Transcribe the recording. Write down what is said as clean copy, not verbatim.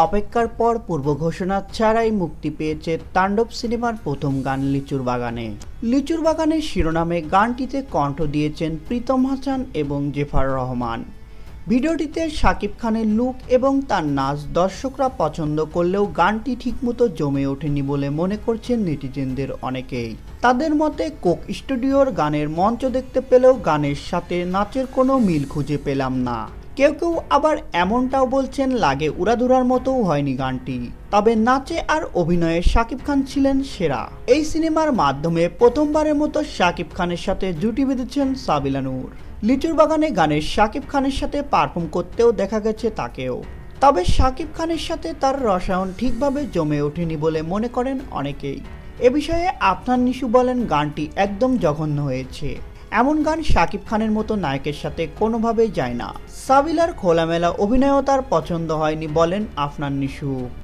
অপেক্ষার পর পূর্ব ঘোষণা ছাড়াই মুক্তি পেয়েছে তাণ্ডব সিনেমার প্রথম গান লিচুর বাগানে। লিচুর বাগানের শিরোনামে গানটিতে কণ্ঠ দিয়েছেন প্রীতম হাসান এবং জেফার রহমান। ভিডিওটিতে শাকিব খানের লুক এবং তার নাচ দর্শকরা পছন্দ করলেও গানটি ঠিকমতো জমে ওঠেনি বলে মনে করছেন নেটিজেনদের অনেকেই। তাদের মতে কোক স্টুডিওর গানের মঞ্চ দেখতে পেলেও গানের সাথে নাচের কোনো মিল খুঁজে পেলাম না। কেউ কেউ আবার এমনটাও বলছেন লাগে উড়াধুরার মতোও হয়নি গানটি, তবে নাচে আর অভিনয়ে শাকিব খান ছিলেন সেরা। এই সিনেমার মাধ্যমে প্রথমবারের মতো শাকিব খানের সাথে জুটি বেঁধেছেন সাবিলা নূর। লিচুর বাগানে গানের শাকিব খানের সাথে পারফর্ম করতেও দেখা গেছে তাকেও, তবে শাকিব খানের সাথে তার রসায়ন ঠিকভাবে জমে ওঠেনি বলে মনে করেন অনেকেই। এ বিষয়ে আফনান নিশু বলেন, গানটি একদম জঘন্য হয়েছে। এমন গান শাকিব খানের মতো নায়কের সাথে কোনোভাবেই যায় না। সাবিলার খোলামেলা অভিনয়ও তার পছন্দ হয়নি বলেন আফনান নিশু।